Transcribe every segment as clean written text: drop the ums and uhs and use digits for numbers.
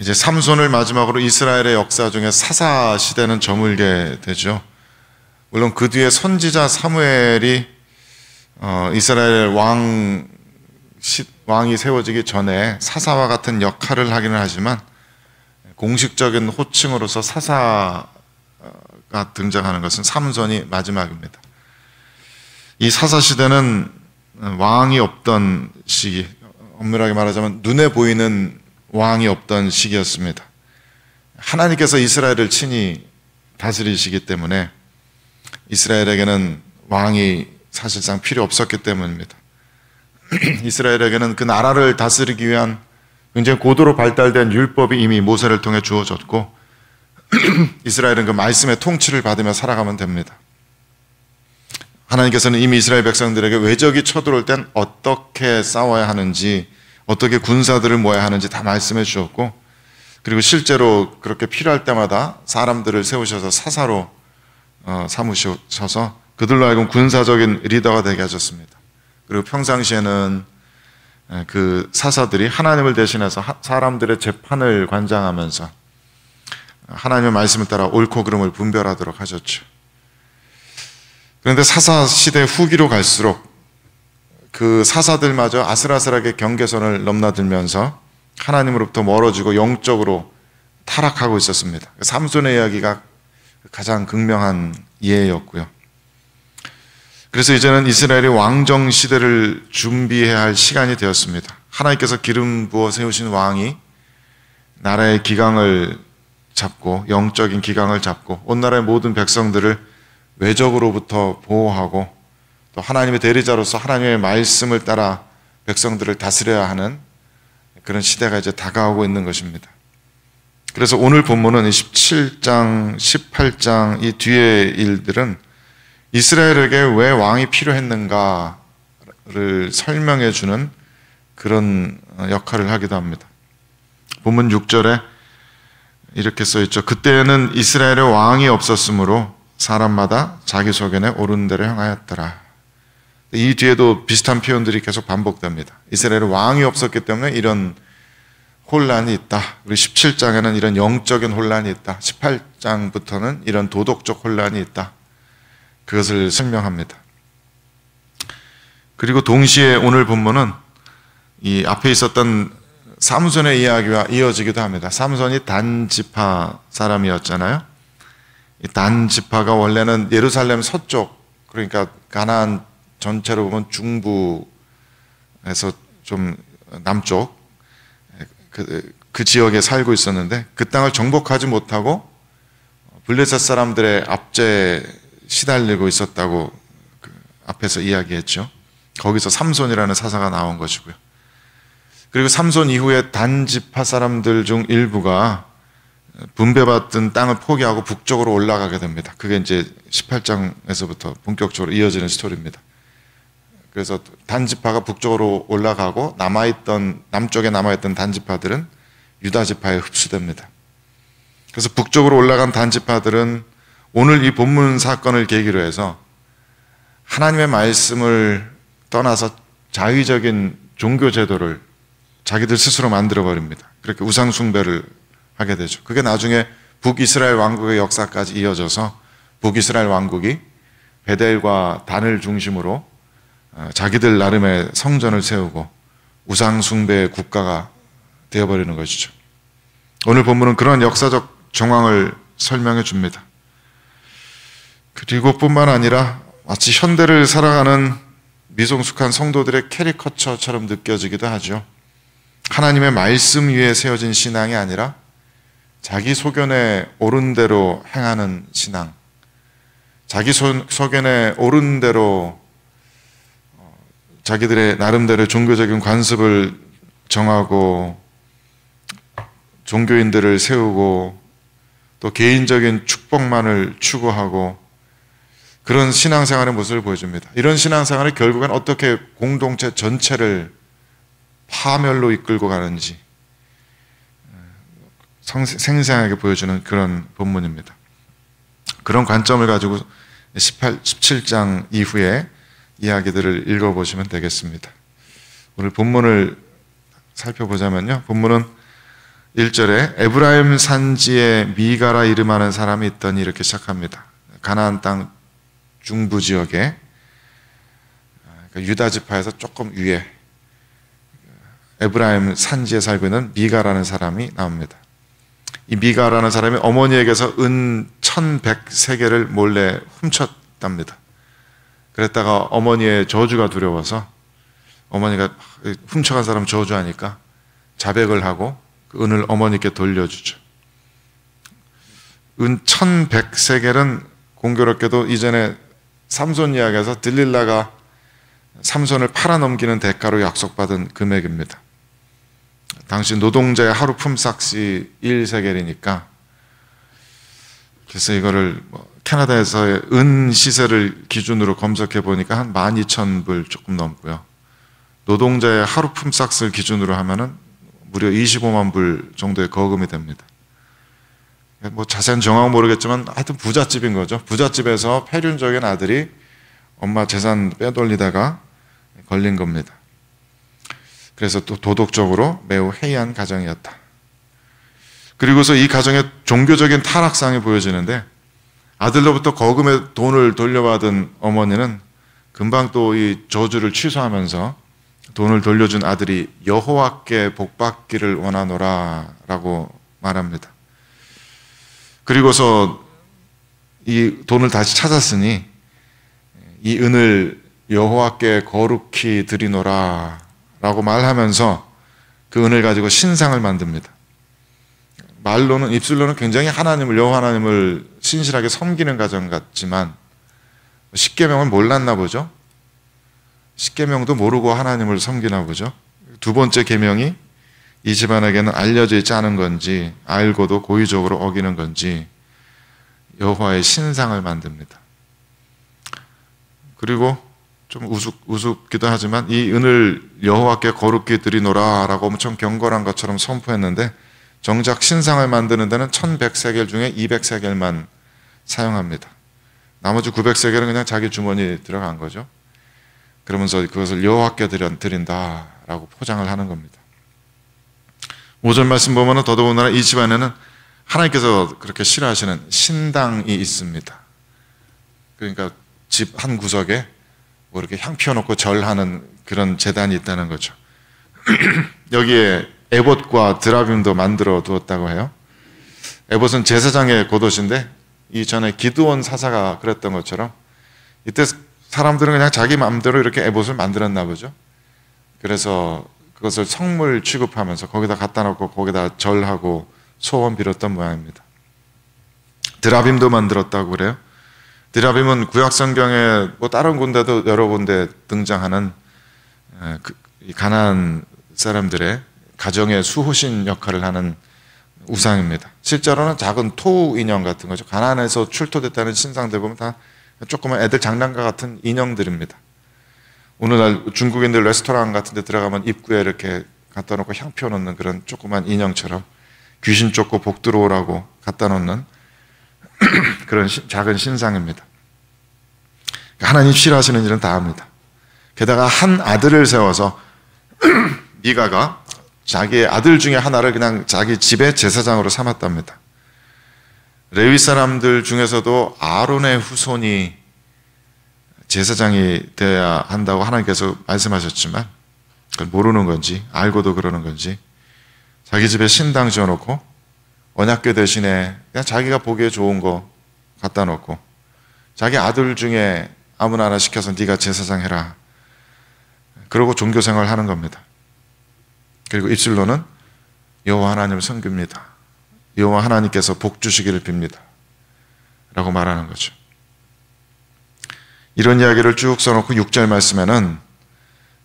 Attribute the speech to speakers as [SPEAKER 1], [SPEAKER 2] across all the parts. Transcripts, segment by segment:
[SPEAKER 1] 이제 삼손을 마지막으로 이스라엘의 역사 중에 사사 시대는 저물게 되죠. 물론 그 뒤에 선지자 사무엘이 이스라엘 왕이 세워지기 전에 사사와 같은 역할을 하기는 하지만 공식적인 호칭으로서 사사가 등장하는 것은 삼손이 마지막입니다. 이 사사 시대는 왕이 없던 시기, 엄밀하게 말하자면 눈에 보이는 왕이 없던 시기였습니다. 하나님께서 이스라엘을 친히 다스리시기 때문에 이스라엘에게는 왕이 사실상 필요 없었기 때문입니다. 이스라엘에게는 그 나라를 다스리기 위한 굉장히 고도로 발달된 율법이 이미 모세를 통해 주어졌고 이스라엘은 그 말씀의 통치를 받으며 살아가면 됩니다. 하나님께서는 이미 이스라엘 백성들에게 외적이 쳐들어올 땐 어떻게 싸워야 하는지, 어떻게 군사들을 모아야 하는지 다 말씀해 주셨고, 그리고 실제로 그렇게 필요할 때마다 사람들을 세우셔서 사사로 삼으셔서 그들로 하여금 군사적인 리더가 되게 하셨습니다. 그리고 평상시에는 그 사사들이 하나님을 대신해서 사람들의 재판을 관장하면서 하나님의 말씀을 따라 옳고 그름을 분별하도록 하셨죠. 그런데 사사 시대 후기로 갈수록 그 사사들마저 아슬아슬하게 경계선을 넘나들면서 하나님으로부터 멀어지고 영적으로 타락하고 있었습니다. 삼손의 이야기가 가장 극명한 예였고요. 그래서 이제는 이스라엘의 왕정 시대를 준비해야 할 시간이 되었습니다. 하나님께서 기름 부어 세우신 왕이 나라의 기강을 잡고, 영적인 기강을 잡고 온 나라의 모든 백성들을 외적으로부터 보호하고 또 하나님의 대리자로서 하나님의 말씀을 따라 백성들을 다스려야 하는 그런 시대가 이제 다가오고 있는 것입니다. 그래서 오늘 본문은 17장, 18장 이 뒤의 일들은 이스라엘에게 왜 왕이 필요했는가를 설명해 주는 그런 역할을 하기도 합니다. 본문 6절에 이렇게 써있죠. 그때는 이스라엘의 왕이 없었으므로 사람마다 자기 소견에 옳은 대로 행하였더라. 이 뒤에도 비슷한 표현들이 계속 반복됩니다. 이스라엘의 왕이 없었기 때문에 이런 혼란이 있다. 그리고 17장에는 이런 영적인 혼란이 있다. 18장부터는 이런 도덕적 혼란이 있다. 그것을 설명합니다. 그리고 동시에 오늘 본문은 이 앞에 있었던 삼손의 이야기와 이어지기도 합니다. 삼손이 단 지파 사람이었잖아요. 이 단 지파가 원래는 예루살렘 서쪽, 그러니까 가나안 전체로 보면 중부에서 좀 남쪽 그 지역에 살고 있었는데 그 땅을 정복하지 못하고 블레셋 사람들의 압제에 시달리고 있었다고 그 앞에서 이야기했죠. 거기서 삼손이라는 사사가 나온 것이고요. 그리고 삼손 이후에 단 지파 사람들 중 일부가 분배받은 땅을 포기하고 북쪽으로 올라가게 됩니다. 그게 이제 18장에서부터 본격적으로 이어지는 스토리입니다. 그래서 단 지파가 북쪽으로 올라가고 남쪽에 남아있던 단 지파들은 유다 지파에 흡수됩니다. 그래서 북쪽으로 올라간 단 지파들은 오늘 이 본문 사건을 계기로 해서 하나님의 말씀을 떠나서 자의적인 종교 제도를 자기들 스스로 만들어 버립니다. 그렇게 우상 숭배를 하게 되죠. 그게 나중에 북이스라엘 왕국의 역사까지 이어져서 북이스라엘 왕국이 베델과 단을 중심으로 자기들 나름의 성전을 세우고 우상 숭배의 국가가 되어버리는 것이죠. 오늘 본문은 그런 역사적 정황을 설명해 줍니다. 그리고 뿐만 아니라 마치 현대를 살아가는 미성숙한 성도들의 캐리커처처럼 느껴지기도 하죠. 하나님의 말씀 위에 세워진 신앙이 아니라 자기 소견에 옳은 대로 행하는 신앙, 자기 소견에 옳은 대로 자기들의 나름대로 종교적인 관습을 정하고 종교인들을 세우고 또 개인적인 축복만을 추구하고 그런 신앙생활의 모습을 보여줍니다. 이런 신앙생활이 결국엔 어떻게 공동체 전체를 파멸로 이끌고 가는지 생생하게 보여주는 그런 본문입니다. 그런 관점을 가지고 17장 이후에 이야기들을 읽어보시면 되겠습니다. 오늘 본문을 살펴보자면요. 본문은 1절에 에브라임 산지에 미가라 이름하는 사람이 있더니 이렇게 시작합니다. 가나안 땅 중부 지역에 유다 지파에서 조금 위에 에브라임 산지에 살고 있는 미가라는 사람이 나옵니다. 이 미가라는 사람이 어머니에게서 은 1100세겔을 몰래 훔쳤답니다. 그랬다가 어머니의 저주가 두려워서 어머니가 훔쳐간 사람 저주하니까 자백을 하고 그 은을 어머니께 돌려주죠. 은 1100세겔은 공교롭게도 이전에 삼손 이야기에서 들릴라가 삼손을 팔아넘기는 대가로 약속받은 금액입니다. 당시 노동자의 하루 품삯이 1세겔이니까 그래서 이거를 캐나다에서의 은 시세를 기준으로 검색해 보니까 한 12,000불 조금 넘고요. 노동자의 하루 품삯을 기준으로 하면은 무려 25만 불 정도의 거금이 됩니다. 자세한 정확은 모르겠지만 하여튼 부잣집인 거죠. 부잣집에서 폐륜적인 아들이 엄마 재산 빼돌리다가 걸린 겁니다. 그래서 또 도덕적으로 매우 해이한 가정이었다. 그리고서 이 가정의 종교적인 타락상이 보여지는데 아들로부터 거금의 돈을 돌려받은 어머니는 금방 또 이 저주를 취소하면서 돈을 돌려준 아들이 여호와께 복받기를 원하노라 라고 말합니다. 그리고서 이 돈을 다시 찾았으니 이 은을 여호와께 거룩히 드리노라 라고 말하면서 그 은을 가지고 신상을 만듭니다. 말로는, 입술로는 굉장히 하나님을, 여호와 하나님을 신실하게 섬기는 가정 같지만 십계명을 몰랐나 보죠. 십계명도 모르고 하나님을 섬기나 보죠. 두 번째 계명이 이 집안에게는 알려져 있지 않은 건지 알고도 고의적으로 어기는 건지 여호와의 신상을 만듭니다. 그리고 좀 우습기도 하지만 이 은을 여호와께 거룩히 드리노라 라고 엄청 경건한 것처럼 선포했는데 정작 신상을 만드는 데는 1100세겔 중에 200세겔만 사용합니다. 나머지 900세겔은 그냥 자기 주머니에 들어간 거죠. 그러면서 그것을 여호와께 드린다라고 포장을 하는 겁니다. 5절 말씀 보면은 더더군다나 이 집안에는 하나님께서 그렇게 싫어하시는 신당이 있습니다. 그러니까 집 한 구석에 뭐 이렇게 향 피워놓고 절하는 그런 제단이 있다는 거죠. 여기에 에봇과 드라빔도 만들어 두었다고 해요. 에봇은 제사장의 겉옷인데 이전에 기드온 사사가 그랬던 것처럼 이때 사람들은 그냥 자기 마음대로 이렇게 에봇을 만들었나 보죠. 그래서 그것을 성물 취급하면서 거기다 갖다 놓고 거기다 절하고 소원 빌었던 모양입니다. 드라빔도 만들었다고 그래요. 드라빔은 구약성경에 뭐 다른 군데도 여러 군데 등장하는 가나안 사람들의 가정의 수호신 역할을 하는 우상입니다. 실제로는 작은 토 인형 같은 거죠. 가나안에서 출토됐다는 신상들 보면 다 조그만 애들 장난감 같은 인형들입니다. 오늘날 중국인들 레스토랑 같은 데 들어가면 입구에 이렇게 갖다 놓고 향 피워놓는 그런 조그만 인형처럼 귀신 쫓고 복 들어오라고 갖다 놓는 그런 작은 신상입니다. 하나님 싫어하시는 일은 다 합니다. 게다가 한 아들을 세워서 미가가 자기의 아들 중에 하나를 그냥 자기 집의 제사장으로 삼았답니다. 레위 사람들 중에서도 아론의 후손이 제사장이 되어야 한다고 하나님께서 말씀하셨지만 그걸 모르는 건지 알고도 그러는 건지 자기 집에 신당 지어놓고 언약궤 대신에 그냥 자기가 보기에 좋은 거 갖다 놓고 자기 아들 중에 아무나 하나 시켜서 네가 제사장 해라. 그러고 종교생활을 하는 겁니다. 그리고 입술로는 여호와 하나님을 섬깁니다. 여호와 하나님께서 복 주시기를 빕니다. 라고 말하는 거죠. 이런 이야기를 쭉 써놓고 6절 말씀에는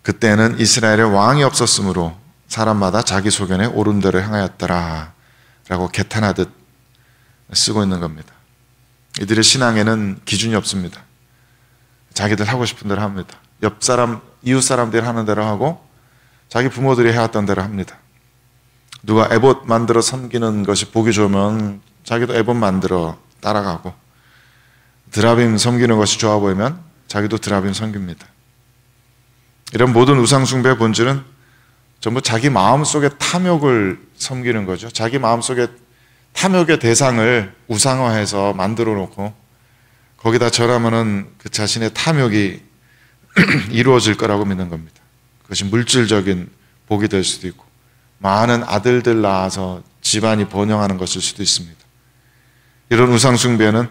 [SPEAKER 1] 그때는 이스라엘에 왕이 없었으므로 사람마다 자기 소견에 옳은 대로 행하였더라 라고 개탄하듯 쓰고 있는 겁니다. 이들의 신앙에는 기준이 없습니다. 자기들 하고 싶은 대로 합니다. 옆 사람, 이웃 사람들이 하는 대로 하고 자기 부모들이 해왔던 대로 합니다. 누가 에봇 만들어 섬기는 것이 보기 좋으면 자기도 에봇 만들어 따라가고 드라빔 섬기는 것이 좋아 보이면 자기도 드라빔 섬깁니다. 이런 모든 우상 숭배의 본질은 전부 자기 마음속의 탐욕을 섬기는 거죠. 자기 마음속에 탐욕의 대상을 우상화해서 만들어 놓고 거기다 절하면은 그 자신의 탐욕이 이루어질 거라고 믿는 겁니다. 그것이 물질적인 복이 될 수도 있고 많은 아들들 낳아서 집안이 번영하는 것일 수도 있습니다. 이런 우상 숭배는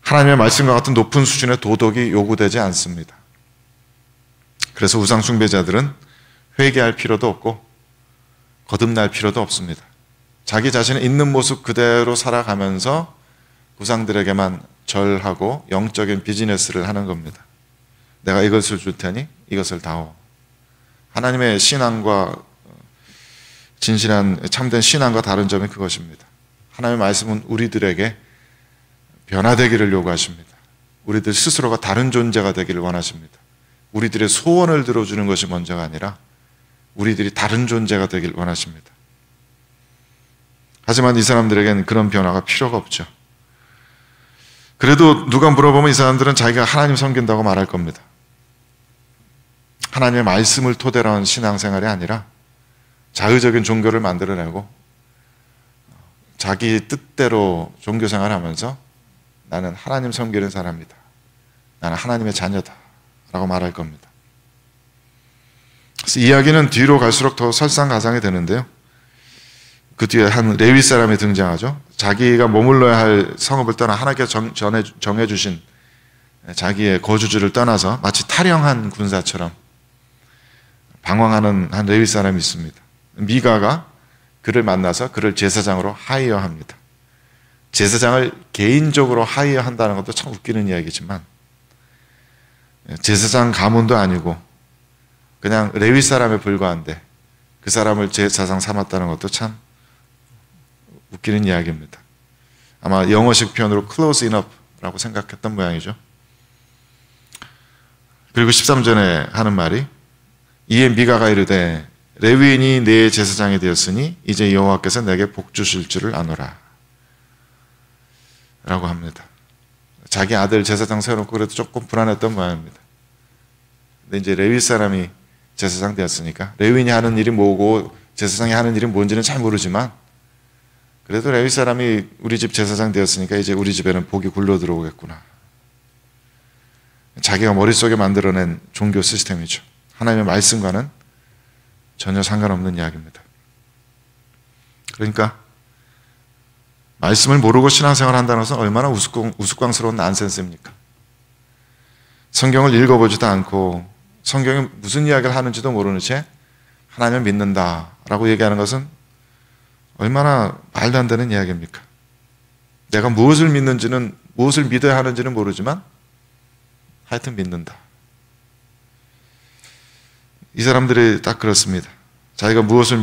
[SPEAKER 1] 하나님의 말씀과 같은 높은 수준의 도덕이 요구되지 않습니다. 그래서 우상 숭배자들은 회개할 필요도 없고 거듭날 필요도 없습니다. 자기 자신의 있는 모습 그대로 살아가면서 우상들에게만 절하고 영적인 비즈니스를 하는 겁니다. 내가 이것을 줄 테니 이것을 다오. 하나님의 신앙과 진실한 참된 신앙과 다른 점이 그것입니다. 하나님의 말씀은 우리들에게 변화되기를 요구하십니다. 우리들 스스로가 다른 존재가 되기를 원하십니다. 우리들의 소원을 들어주는 것이 먼저가 아니라 우리들이 다른 존재가 되길 원하십니다. 하지만 이 사람들에게는 그런 변화가 필요가 없죠. 그래도 누가 물어보면 이 사람들은 자기가 하나님 섬긴다고 말할 겁니다. 하나님의 말씀을 토대로 한 신앙생활이 아니라 자의적인 종교를 만들어내고 자기 뜻대로 종교생활하면서 나는 하나님 섬기는 사람이다. 나는 하나님의 자녀다. 라고 말할 겁니다. 그래서 이야기는 뒤로 갈수록 더 설상가상이 되는데요. 그 뒤에 한 레위 사람이 등장하죠. 자기가 머물러야 할 성읍을 떠나 하나님께서 정해주신 자기의 거주지를 떠나서 마치 탈영한 군사처럼 방황하는 한 레위 사람이 있습니다. 미가가 그를 만나서 그를 제사장으로 하이어합니다. 제사장을 개인적으로 하이어한다는 것도 참 웃기는 이야기지만 제사장 가문도 아니고 그냥 레위 사람에 불과한데 그 사람을 제사장 삼았다는 것도 참 웃기는 이야기입니다. 아마 영어식 표현으로 close enough라고 생각했던 모양이죠. 그리고 13절에 하는 말이 이에 미가가 이르되 레위인이 내 제사장이 되었으니 이제 여호와께서 내게 복 주실 줄을 아노라 라고 합니다. 자기 아들 제사장 세워놓고 그래도 조금 불안했던 모양입니다. 근데 이제 레위 사람이 제사장 되었으니까 레위인이 하는 일이 뭐고 제사장이 하는 일이 뭔지는 잘 모르지만 그래도 레위 사람이 우리 집 제사장 되었으니까 이제 우리 집에는 복이 굴러 들어오겠구나. 자기가 머릿속에 만들어낸 종교 시스템이죠. 하나님의 말씀과는 전혀 상관없는 이야기입니다. 그러니까 말씀을 모르고 신앙생활 한다는 것은 얼마나 우스꽝스러운 난센스입니까? 성경을 읽어보지도 않고 성경이 무슨 이야기를 하는지도 모르는 채 하나님을 믿는다라고 얘기하는 것은 얼마나 말도 안 되는 이야기입니까? 내가 무엇을 믿는지는, 무엇을 믿어야 하는지는 모르지만 하여튼 믿는다. 이 사람들이 딱 그렇습니다. 자기가 무엇을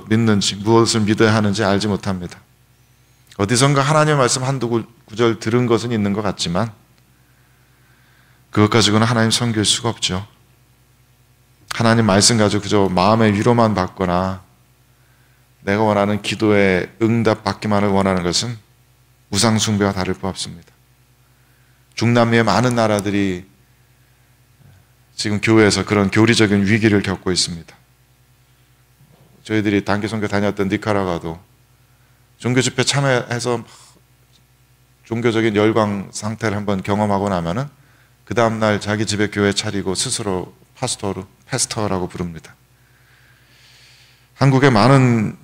[SPEAKER 1] 믿는지, 무엇을 믿어야 하는지 알지 못합니다. 어디선가 하나님의 말씀 한두 구절 들은 것은 있는 것 같지만 그것 가지고는 하나님 섬길 수가 없죠. 하나님 말씀 가지고 그저 마음의 위로만 받거나 내가 원하는 기도에 응답 받기만을 원하는 것은 우상 숭배와 다를 바 없습니다. 중남미의 많은 나라들이 지금 교회에서 그런 교리적인 위기를 겪고 있습니다. 저희들이 단기 선교 다녔던 니카라과도 종교 집회 참여해서 종교적인 열광 상태를 한번 경험하고 나면은 그 다음날 자기 집에 교회 차리고 스스로 패스터라고 부릅니다. 한국의 많은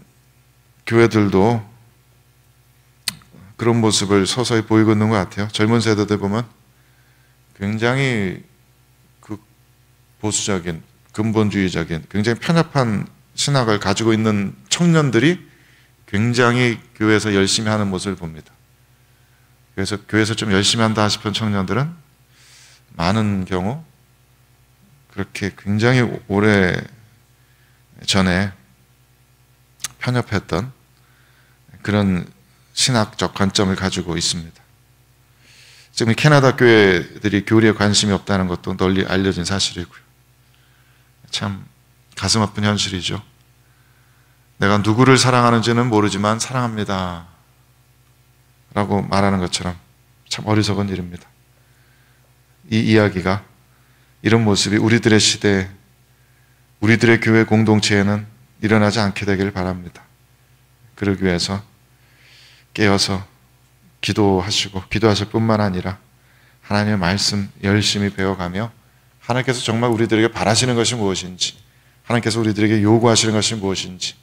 [SPEAKER 1] 교회들도 그런 모습을 서서히 보이고 있는 것 같아요. 젊은 세대들 보면 굉장히 보수적인, 근본주의적인, 굉장히 편협한 신학을 가지고 있는 청년들이 굉장히 교회에서 열심히 하는 모습을 봅니다. 그래서 교회에서 좀 열심히 한다 싶은 청년들은 많은 경우 그렇게 굉장히 오래 전에 편협했던 그런 신학적 관점을 가지고 있습니다. 지금 캐나다 교회들이 교리에 관심이 없다는 것도 널리 알려진 사실이고요. 참 가슴 아픈 현실이죠. 내가 누구를 사랑하는지는 모르지만 사랑합니다 라고 말하는 것처럼 참 어리석은 일입니다. 이 이야기가, 이런 모습이 우리들의 시대에, 우리들의 교회 공동체에는 일어나지 않게 되길 바랍니다. 그러기 위해서 깨어서 기도하시고 기도하실 뿐만 아니라 하나님의 말씀 열심히 배워가며 하나님께서 정말 우리들에게 바라시는 것이 무엇인지, 하나님께서 우리들에게 요구하시는 것이 무엇인지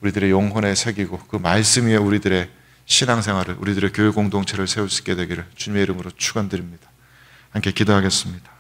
[SPEAKER 1] 우리들의 영혼에 새기고 그 말씀 위에 우리들의 신앙생활을, 우리들의 교회 공동체를 세울 수 있게 되기를 주님의 이름으로 축원드립니다. 함께 기도하겠습니다.